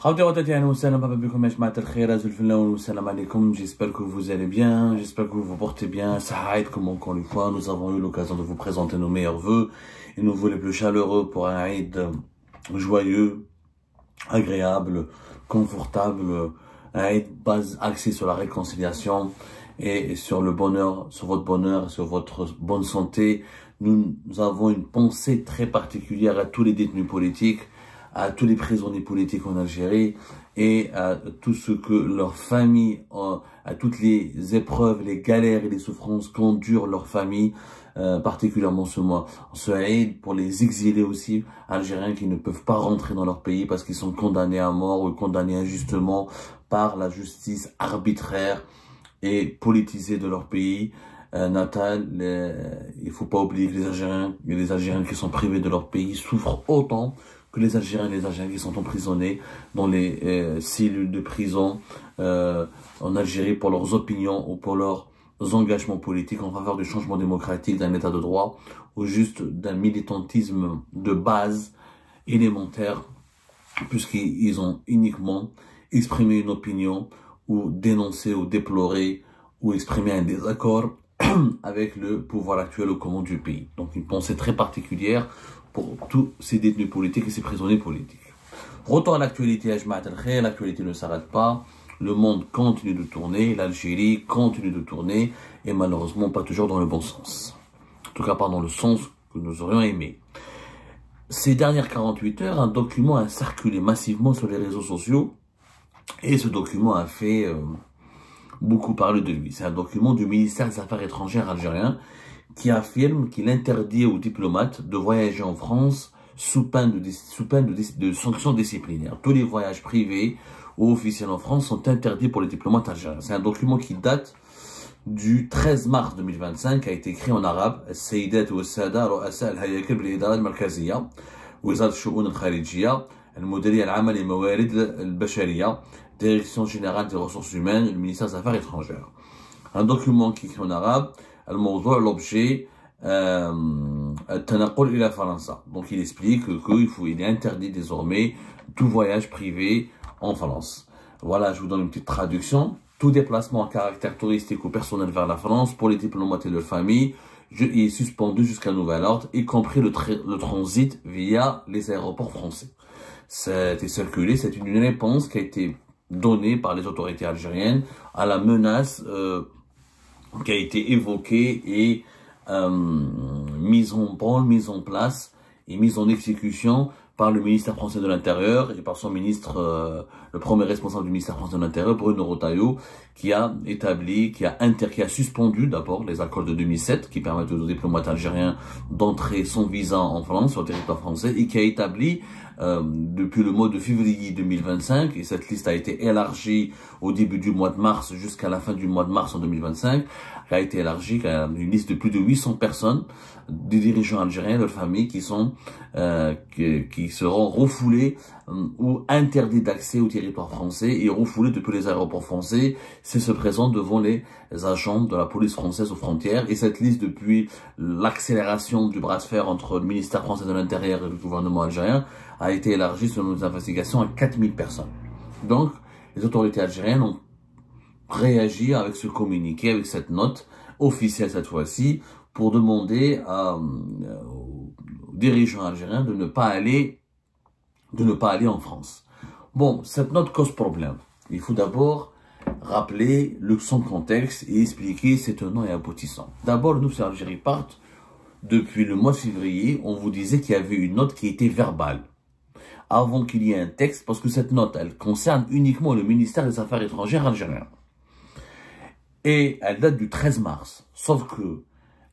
J'espère que vous allez bien, j'espère que vous vous portez bien. Saïd, comme encore une fois, nous avons eu l'occasion de vous présenter nos meilleurs vœux et nos vœux les plus chaleureux pour un Eid joyeux, agréable, confortable, un Eid axé sur la réconciliation et sur le bonheur, sur votre bonheur, sur votre bonne santé. Nous avons une pensée très particulière à tous les détenus politiques, à tous les prisonniers politiques en Algérie et à tout ce que leurs familles, à toutes les épreuves, les galères et les souffrances qu'endurent leurs familles, particulièrement ce Eid, pour les exilés aussi algériens qui ne peuvent pas rentrer dans leur pays parce qu'ils sont condamnés à mort ou condamnés injustement par la justice arbitraire et politisée de leur pays natal. Il faut pas oublier que les Algériens qui sont privés de leur pays souffrent autant que les Algériens et les Algériens qui sont emprisonnés dans les cellules de prison en Algérie pour leurs opinions ou pour leurs engagements politiques en faveur du changement démocratique, d'un état de droit ou juste d'un militantisme de base élémentaire, puisqu'ils ont uniquement exprimé une opinion ou dénoncé ou déploré ou exprimé un désaccord avec le pouvoir actuel aux commandes du pays. Donc une pensée très particulière pour tous ces détenus politiques et ces prisonniers politiques. Retour à l'actualité, l'actualité ne s'arrête pas, le monde continue de tourner, l'Algérie continue de tourner, et malheureusement pas toujours dans le bon sens. En tout cas pas dans le sens que nous aurions aimé. Ces dernières 48 heures, un document a circulé massivement sur les réseaux sociaux, et ce document a fait beaucoup parler de lui. C'est un document du ministère des Affaires étrangères algérien qui affirme qu'il interdit aux diplomates de voyager en France sous peine de sanctions disciplinaires. Tous les voyages privés ou officiels en France sont interdits pour les diplomates algériens. C'est un document qui date du 13 mars 2025, qui a été écrit en arabe. السيدات والسادة رؤساء الهياكل بالإدارة المركزية وزارة الشؤون الخارجية المديرية العامة للموارد البشرية Direction générale des ressources humaines, le ministère des Affaires étrangères. Un document qui est écrit en arabe, l'objet, التنقل إلى فرنسا. Donc il explique qu'il est interdit désormais tout voyage privé en France. Voilà, je vous donne une petite traduction. Tout déplacement à caractère touristique ou personnel vers la France pour les diplomates et leurs familles est suspendu jusqu'à nouvel ordre, y compris le transit via les aéroports français. C'est circulé, c'est une réponse qui a été donnée par les autorités algériennes à la menace qui a été évoquée et mise en branle, mise en place et mise en exécution par le ministère français de l'Intérieur et par son ministre, le premier responsable du ministère français de l'Intérieur, Bruno Retailleau, qui a suspendu d'abord les accords de 2007 qui permettent aux diplomates algériens d'entrer sans visa en France, sur le territoire français, et qui a établi depuis le mois de février 2025, et cette liste a été élargie au début du mois de mars jusqu'à la fin du mois de mars en 2025, qui a été élargie à une liste de plus de 800 personnes, des dirigeants algériens, leurs familles, qui seront refoulés ou interdits d'accès au territoire français et refoulés depuis les aéroports français, c'est se présent devant les agents de la police française aux frontières. Et cette liste, depuis l'accélération du bras de fer entre le ministère français de l'Intérieur et le gouvernement algérien, a été élargie selon nos investigations à 4000 personnes. Donc, les autorités algériennes ont réagi avec ce communiqué, avec cette note officielle cette fois-ci, pour demander aux dirigeants algériens de ne pas aller en France. Bon, cette note cause problème. Il faut d'abord rappeler son contexte et expliquer ses tenants et aboutissants. D'abord, nous, sur Algérie Part, depuis le mois de février, on vous disait qu'il y avait une note qui était verbale, avant qu'il y ait un texte, parce que cette note, elle concerne uniquement le ministère des Affaires étrangères algérien. Et elle date du 13 mars. Sauf que,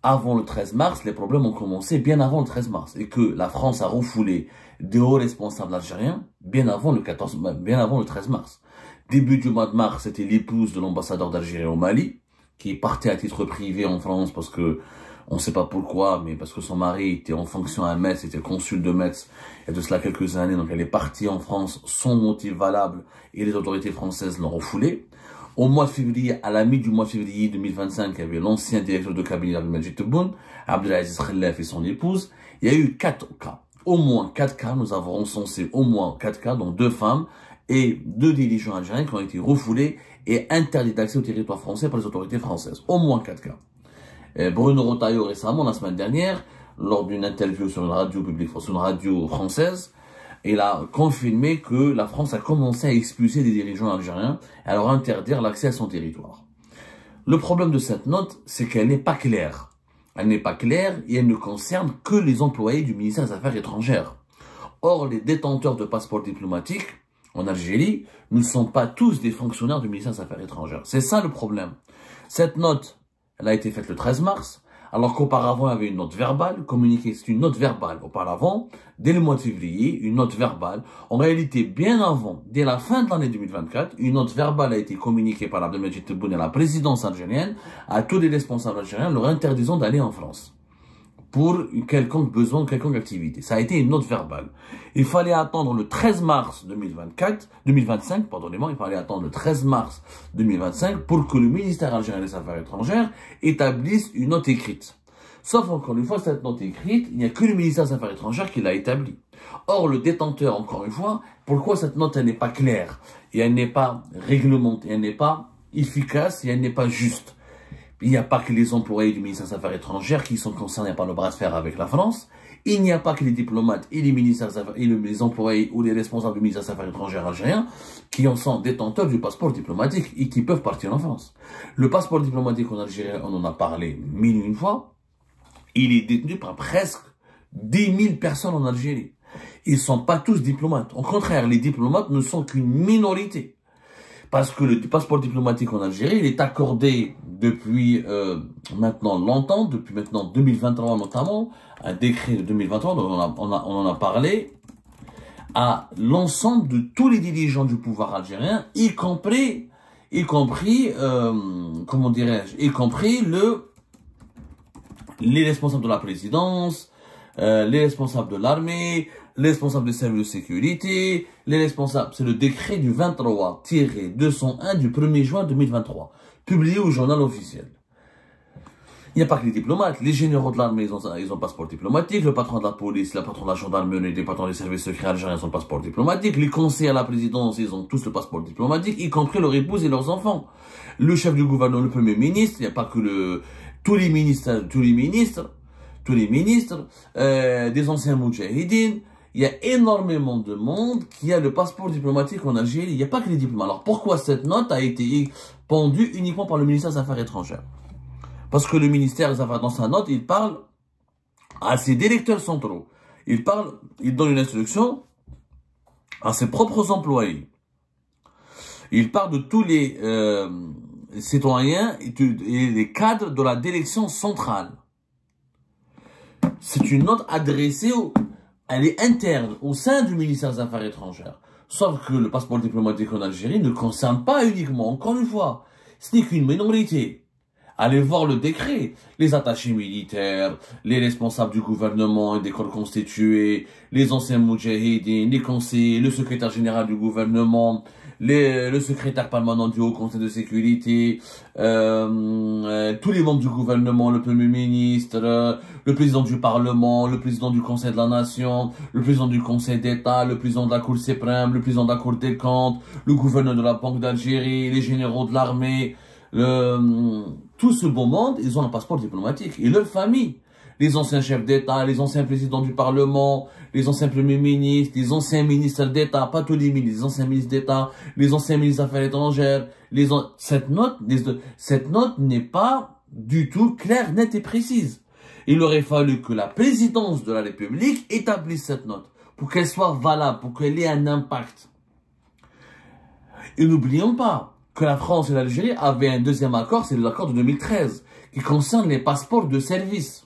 avant le 13 mars, les problèmes ont commencé bien avant le 13 mars. Et que la France a refoulé des hauts responsables algériens bien avant le 13 mars. Début du mois de mars, c'était l'épouse de l'ambassadeur d'Algérie au Mali, qui partait à titre privé en France parce que, on ne sait pas pourquoi, mais parce que son mari était en fonction à Metz, était consul de Metz, il y a de cela quelques années, donc elle est partie en France sans motif valable et les autorités françaises l'ont refoulée. Au mois de février, à la mi du mois de février 2025, il y avait l'ancien directeur de cabinet Abdelmajid Tebboune, Abdelaziz Khelef et son épouse. Il y a eu 4 cas. Au moins 4 cas, nous avons recensé au moins 4 cas, dont 2 femmes et 2 dirigeants algériens qui ont été refoulés et interdits d'accès au territoire français par les autorités françaises. Au moins 4 cas. Bruno Retailleau récemment, la semaine dernière, lors d'une interview sur une radio publique, sur une radio française, il a confirmé que la France a commencé à expulser des dirigeants algériens et à leur interdire l'accès à son territoire. Le problème de cette note, c'est qu'elle n'est pas claire. Elle n'est pas claire et elle ne concerne que les employés du ministère des Affaires étrangères. Or, les détenteurs de passeports diplomatiques en Algérie ne sont pas tous des fonctionnaires du ministère des Affaires étrangères. C'est ça le problème. Cette note, elle a été faite le 13 mars, alors qu'auparavant, il y avait une note verbale communiquée. C'est une note verbale. Auparavant, dès le mois de février, une note verbale. En réalité, bien avant, dès la fin de l'année 2024, une note verbale a été communiquée par Abdelmadjid Tebboune à la présidence algérienne, à tous les responsables algériens, leur interdisant d'aller en France pour quelconque besoin, quelconque activité. Ça a été une note verbale. Il fallait attendre le 13 mars 2025, pardonnez-moi, il fallait attendre le 13 mars 2025 pour que le ministère algérien des Affaires étrangères établisse une note écrite. Sauf encore une fois, cette note écrite, il n'y a que le ministère des Affaires étrangères qui l'a établie. Or, le détenteur, encore une fois, pourquoi cette note, elle n'est pas claire, et elle n'est pas réglementée, elle n'est pas efficace, et elle n'est pas juste. Il n'y a pas que les employés du ministère des Affaires étrangères qui sont concernés par le bras de fer avec la France. Il n'y a pas que les diplomates et les ministères et les employés ou les responsables du ministère des Affaires étrangères algériens qui en sont détenteurs du passeport diplomatique et qui peuvent partir en France. Le passeport diplomatique en Algérie, on en a parlé 1001 fois. Il est détenu par presque 10 000 personnes en Algérie. Ils ne sont pas tous diplomates. Au contraire, les diplomates ne sont qu'une minorité. Parce que le passeport diplomatique en Algérie, il est accordé depuis maintenant longtemps, depuis maintenant 2023 notamment, un décret de 2023, dont on en a parlé, à l'ensemble de tous les dirigeants du pouvoir algérien, y compris comment dirais-je, y compris les responsables de la présidence, les responsables de l'armée, les responsables des services de sécurité, les responsables, c'est le décret du 23-201 du 1er juin 2023, publié au journal officiel. Il n'y a pas que les diplomates, les généraux de l'armée, ils ont le passeport diplomatique, le patron de la police, le patron de la gendarmerie, les patrons des services secrets algériens ont le passeport diplomatique, les conseillers à la présidence, ils ont tous le passeport diplomatique, y compris leurs épouses et leurs enfants. Le chef du gouvernement, le premier ministre, il n'y a pas que tous les ministres, des anciens moudjahidines. Il y a énormément de monde qui a le passeport diplomatique en Algérie. Il n'y a pas que les diplomates. Alors pourquoi cette note a été pendue uniquement par le ministère des Affaires étrangères? Parce que le ministère des Affaires, dans sa note, il parle à ses directeurs centraux. Il donne une instruction à ses propres employés. Il parle de tous les citoyens et les cadres de la direction centrale. C'est une note adressée elle est interne au sein du ministère des Affaires étrangères. Sauf que le passeport diplomatique en Algérie ne concerne pas uniquement, encore une fois, ce n'est qu'une minorité. Allez voir le décret. Les attachés militaires, les responsables du gouvernement et des corps constitués, les anciens moudjahidines, les conseillers, le secrétaire général du gouvernement, le secrétaire permanent du Haut Conseil de sécurité, tous les membres du gouvernement, le Premier ministre, le président du Parlement, le président du Conseil de la Nation, le président du Conseil d'État, le président de la Cour suprême, le président de la Cour des comptes, le gouverneur de la Banque d'Algérie, les généraux de l'armée, tout ce beau monde, ils ont un passeport diplomatique. Et leur famille, les anciens chefs d'État, les anciens présidents du Parlement, les anciens premiers ministres, les anciens ministres d'État, pas tous les ministres, les anciens ministres d'État, les anciens ministres des Affaires étrangères. Cette note n'est pas du tout claire, nette et précise. Il aurait fallu que la présidence de la République établisse cette note pour qu'elle soit valable, pour qu'elle ait un impact. Et n'oublions pas que la France et l'Algérie avaient un deuxième accord, c'est l'accord de 2013, qui concerne les passeports de service.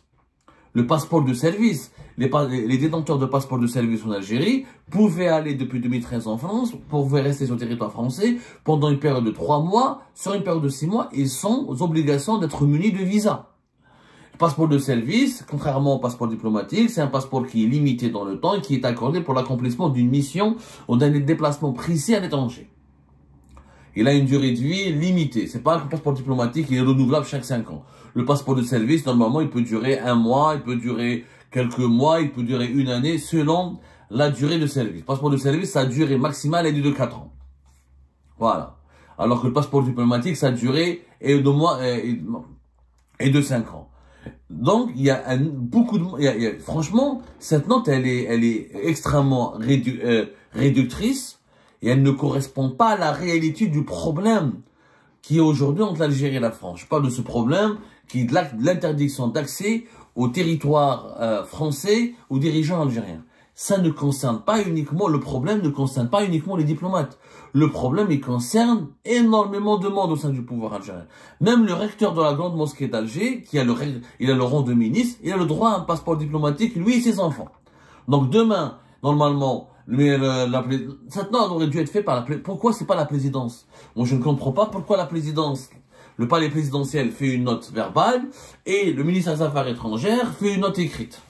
Le passeport de service, les détenteurs de passeports de service en Algérie pouvaient aller depuis 2013 en France, pouvaient rester sur le territoire français pendant une période de 3 mois, sur une période de 6 mois, et sans obligation d'être munis de visa. Le passeport de service, contrairement au passeport diplomatique, c'est un passeport qui est limité dans le temps et qui est accordé pour l'accomplissement d'une mission ou d'un déplacement précis à l'étranger. Il a une durée de vie limitée. C'est pas un passeport diplomatique, il est renouvelable chaque 5 ans. Le passeport de service, normalement, il peut durer 1 mois, il peut durer quelques mois, il peut durer 1 année, selon la durée de service. Passeport de service, sa durée maximale est de 4 ans. Voilà. Alors que le passeport diplomatique, sa durée est de 5 ans. Donc, il y a beaucoup de... franchement, cette note, elle est extrêmement réductrice et elle ne correspond pas à la réalité du problème qui est aujourd'hui entre l'Algérie et la France. Je parle de ce problème qui est de l'interdiction d'accès au territoire français aux dirigeants algériens. Ça ne concerne pas uniquement, le problème ne concerne pas uniquement les diplomates. Le problème, il concerne énormément de monde au sein du pouvoir algérien. Même le recteur de la grande mosquée d'Alger, il a le rang de ministre, il a le droit à un passeport diplomatique, lui et ses enfants. Donc demain, normalement, cette note aurait dû être faite par pourquoi c'est pas la présidence? Moi, je ne comprends pas pourquoi la présidence, le palais présidentiel fait une note verbale et le ministère des Affaires étrangères fait une note écrite.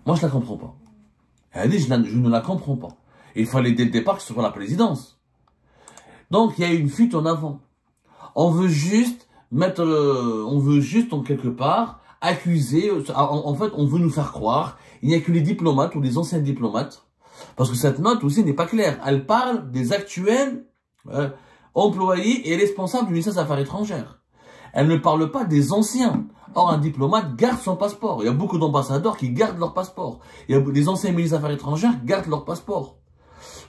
Moi, je la comprends pas. Elle dit, je ne la comprends pas. Il fallait dès le départ que ce soit la présidence. Donc, il y a une fuite en avant. On veut juste en quelque part, accuser, en fait, on veut nous faire croire, il n'y a que les diplomates ou les anciens diplomates, parce que cette note aussi n'est pas claire. Elle parle des actuels employés et responsables du ministère des Affaires étrangères. Elle ne parle pas des anciens. Or, un diplomate garde son passeport. Il y a beaucoup d'ambassadeurs qui gardent leur passeport. Il y a des anciens ministres des Affaires étrangères qui gardent leur passeport.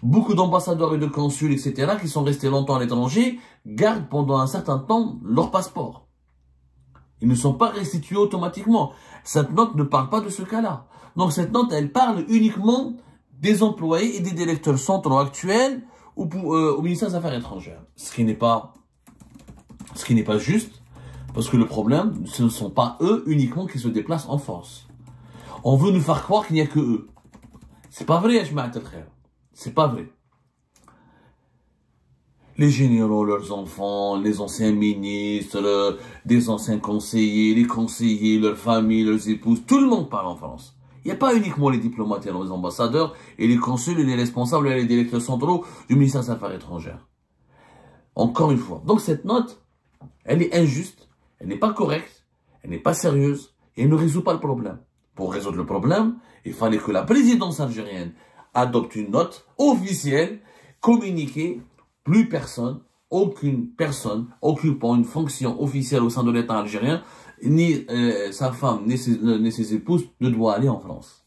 Beaucoup d'ambassadeurs et de consuls, etc., qui sont restés longtemps à l'étranger, gardent pendant un certain temps leur passeport. Ils ne sont pas restitués automatiquement. Cette note ne parle pas de ce cas-là. Donc cette note, elle parle uniquement des employés et des directeurs centraux actuels au ministère des Affaires étrangères. Ce qui n'est pas juste, parce que le problème, ce ne sont pas eux uniquement qui se déplacent en force. On veut nous faire croire qu'il n'y a que eux. C'est pas vrai, c'est pas vrai. Les généraux, leurs enfants, les anciens ministres, des anciens conseillers, les conseillers, leurs familles, leurs épouses, tout le monde parle en France. Il n'y a pas uniquement les diplomates et les ambassadeurs, et les consuls, et les responsables, et les directeurs centraux du ministère des Affaires étrangères. Encore une fois. Donc cette note, elle est injuste, elle n'est pas correcte, elle n'est pas sérieuse, et elle ne résout pas le problème. Pour résoudre le problème, il fallait que la présidence algérienne adopte une note officielle, communiquée. Plus personne, aucune personne occupant une fonction officielle au sein de l'État algérien, ni sa femme, ni ses épouses, ne doit aller en France.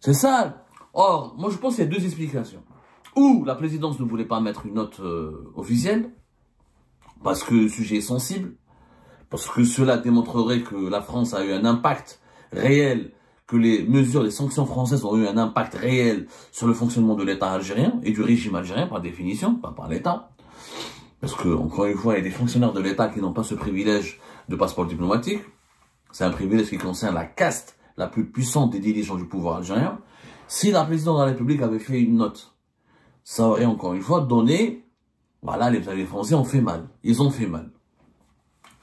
C'est ça. Or, moi je pense qu'il y a deux explications. Ou la présidence ne voulait pas mettre une note officielle, parce que le sujet est sensible, parce que cela démontrerait que la France a eu un impact réel, que les mesures, les sanctions françaises ont eu un impact réel sur le fonctionnement de l'État algérien et du régime algérien par définition, pas par l'État. Parce que, encore une fois, il y a des fonctionnaires de l'État qui n'ont pas ce privilège de passeport diplomatique. C'est un privilège qui concerne la caste la plus puissante des dirigeants du pouvoir algérien. Si la présidente de la République avait fait une note, ça aurait encore une fois donné, voilà, les Français ont fait mal. Ils ont fait mal.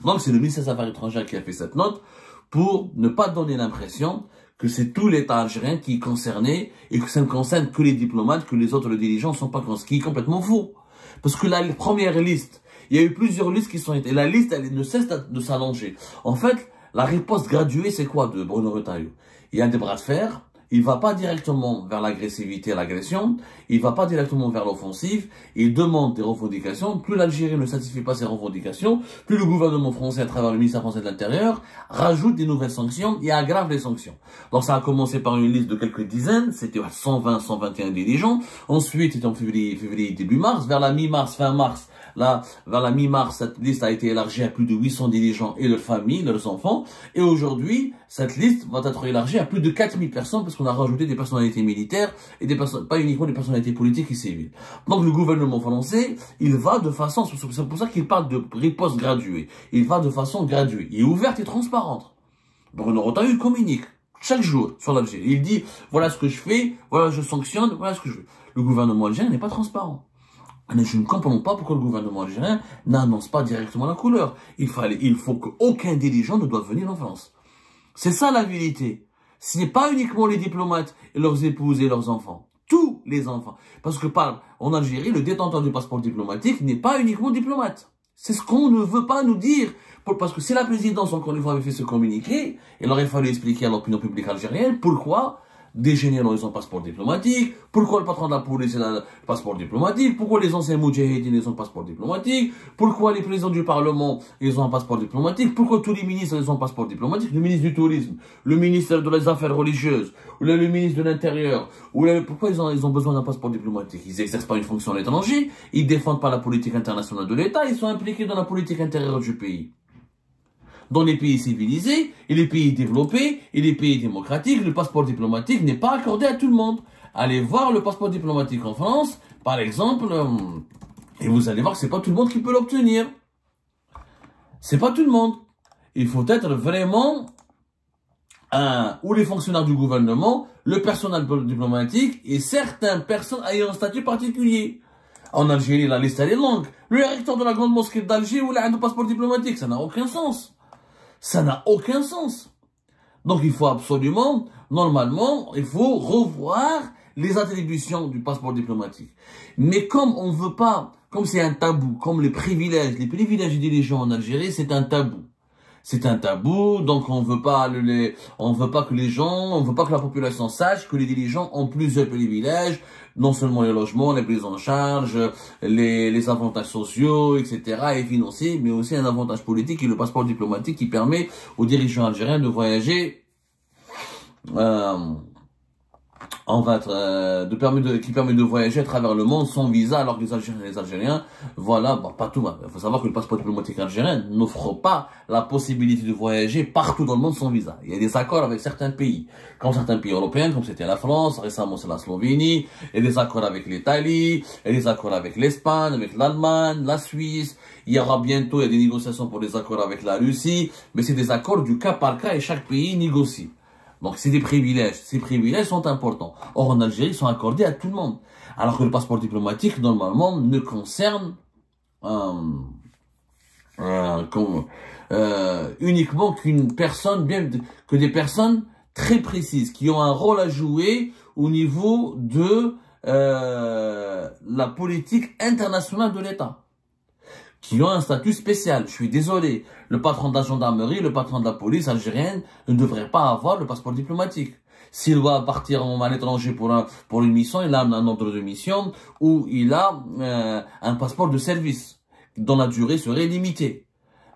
Donc c'est le ministère des Affaires étrangères qui a fait cette note pour ne pas donner l'impression que c'est tout l'État algérien qui est concerné et que ça ne concerne que les diplomates, que les autres dirigeants ne sont pas concernés, ce qui est complètement faux. Parce que la première liste, il y a eu plusieurs listes qui sont été, et la liste, elle ne cesse de s'allonger. En fait, la riposte graduée, c'est quoi de Bruno Retailleau? Il y a des bras de fer. Il va pas directement vers l'agressivité et l'agression, il va pas directement vers l'offensive, il demande des revendications. Plus l'Algérie ne satisfait pas ses revendications, plus le gouvernement français, à travers le ministère français de l'Intérieur, rajoute des nouvelles sanctions et aggrave les sanctions. Donc ça a commencé par une liste de quelques dizaines, c'était 120, 121 dirigeants. Ensuite, c'était en février, début mars, vers la mi-mars, fin mars, là, vers la mi-mars, cette liste a été élargie à plus de 800 dirigeants et leurs familles, leurs enfants. Et aujourd'hui, cette liste va être élargie à plus de 4000 personnes parce qu'on a rajouté des personnalités militaires et des personnes, pas uniquement des personnalités politiques et civiles. Donc le gouvernement français, il va de façon, c'est pour ça qu'il parle de riposte graduée. Il va de façon graduée, il est ouverte et transparente. Bruno Retailleau communique chaque jour sur l'Algérie. Il dit, voilà ce que je fais, voilà je sanctionne, voilà ce que je veux. Le gouvernement algérien n'est pas transparent. Mais je ne comprends pas pourquoi le gouvernement algérien n'annonce pas directement la couleur. Il faut qu'aucun dirigeant ne doive venir en France. C'est ça la vérité. Ce n'est pas uniquement les diplomates et leurs épouses et leurs enfants. Tous les enfants. Parce que en Algérie, le détenteur du passeport diplomatique n'est pas uniquement diplomate. C'est ce qu'on ne veut pas nous dire. Parce que si la présidence, encore une fois, avait fait ce communiqué, il aurait fallu expliquer à l'opinion publique algérienne pourquoi des généraux, ils ont un passeport diplomatique? Pourquoi le patron de la police, il a un passeport diplomatique? Pourquoi les anciens moudjahidines, ils ont un passeport diplomatique? Pourquoi les présidents du Parlement, ils ont un passeport diplomatique? Pourquoi tous les ministres, ils ont un passeport diplomatique? Le ministre du Tourisme, le ministre des Affaires religieuses, ou le ministre de l'Intérieur, pourquoi ils ont besoin d'un passeport diplomatique? Ils n'exercent pas une fonction à l'étranger, ils défendent pas la politique internationale de l'État, ils sont impliqués dans la politique intérieure du pays. Dans les pays civilisés, et les pays développés, et les pays démocratiques, le passeport diplomatique n'est pas accordé à tout le monde. Allez voir le passeport diplomatique en France, par exemple, et vous allez voir que c'est pas tout le monde qui peut l'obtenir. C'est pas tout le monde. Il faut être vraiment ou les fonctionnaires du gouvernement, le personnel diplomatique et certaines personnes ayant un statut particulier. En Algérie, la liste elle est longue. Le recteur de la grande mosquée d'Alger ou un passeport diplomatique, ça n'a aucun sens. Ça n'a aucun sens. Donc il faut absolument, normalement, il faut revoir les attributions du passeport diplomatique. Mais comme on ne veut pas, comme c'est un tabou, comme les privilèges des dirigeants en Algérie, c'est un tabou. C'est un tabou, donc on veut pas que la population sache que les dirigeants ont plusieurs privilèges, non seulement les logements, les prises en charge, les avantages sociaux, etc., et financiers, mais aussi un avantage politique qui est le passeport diplomatique qui permet aux dirigeants algériens de voyager, qui permet de voyager à travers le monde sans visa, alors que les Algériens, voilà, pas tout. Il faut savoir que le passeport diplomatique algérien n'offre pas la possibilité de voyager partout dans le monde sans visa. Il y a des accords avec certains pays, comme certains pays européens, comme c'était la France, récemment c'est la Slovénie, il y a des accords avec l'Italie, il y a des accords avec l'Espagne, avec l'Allemagne, la Suisse. Il y aura bientôt, il y a des négociations pour des accords avec la Russie, mais c'est des accords du cas par cas et chaque pays négocie. Donc c'est des privilèges. Ces privilèges sont importants. Or en Algérie, ils sont accordés à tout le monde. Alors que le passeport diplomatique, normalement, ne concerne uniquement que des personnes très précises, qui ont un rôle à jouer au niveau de la politique internationale de l'État, qui ont un statut spécial. Je suis désolé, le patron de la gendarmerie, le patron de la police algérienne ne devrait pas avoir le passeport diplomatique. S'il va partir à l'étranger pour une mission, il a un ordre de mission où il a un passeport de service dont la durée serait limitée.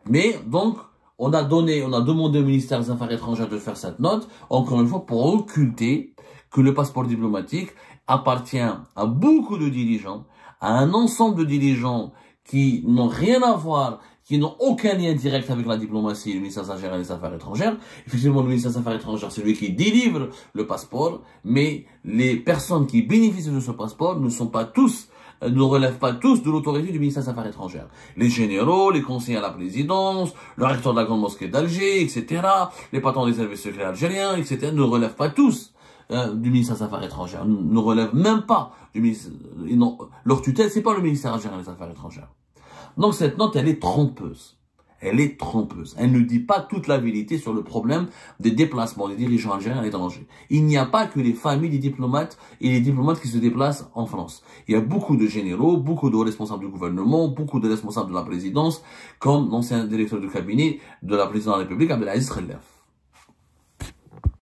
Mais donc, on a demandé au ministère des Affaires étrangères de faire cette note, encore une fois, pour occulter que le passeport diplomatique appartient à beaucoup de dirigeants, à un ensemble de dirigeants qui n'ont rien à voir, qui n'ont aucun lien direct avec la diplomatie et le ministère des Affaires étrangères. Effectivement, le ministère des Affaires étrangères, c'est lui qui délivre le passeport, mais les personnes qui bénéficient de ce passeport ne relèvent pas tous de l'autorité du ministère des Affaires étrangères. Les généraux, les conseillers à la présidence, le recteur de la grande mosquée d'Alger, etc., les patrons des services secrets algériens, etc., ne relèvent pas tous du ministère des Affaires étrangères, ne relèvent même pas du ministère, leur tutelle, c'est pas le ministère algérien des Affaires étrangères. Donc cette note, elle est trompeuse. Elle est trompeuse. Elle ne dit pas toute la vérité sur le problème des déplacements des dirigeants algériens à l'étranger. Il n'y a pas que les familles des diplomates et les diplomates qui se déplacent en France. Il y a beaucoup de généraux, beaucoup de responsables du gouvernement, beaucoup de responsables de la présidence, comme l'ancien directeur de cabinet de la présidente de la République, Abdelaziz Khelaf.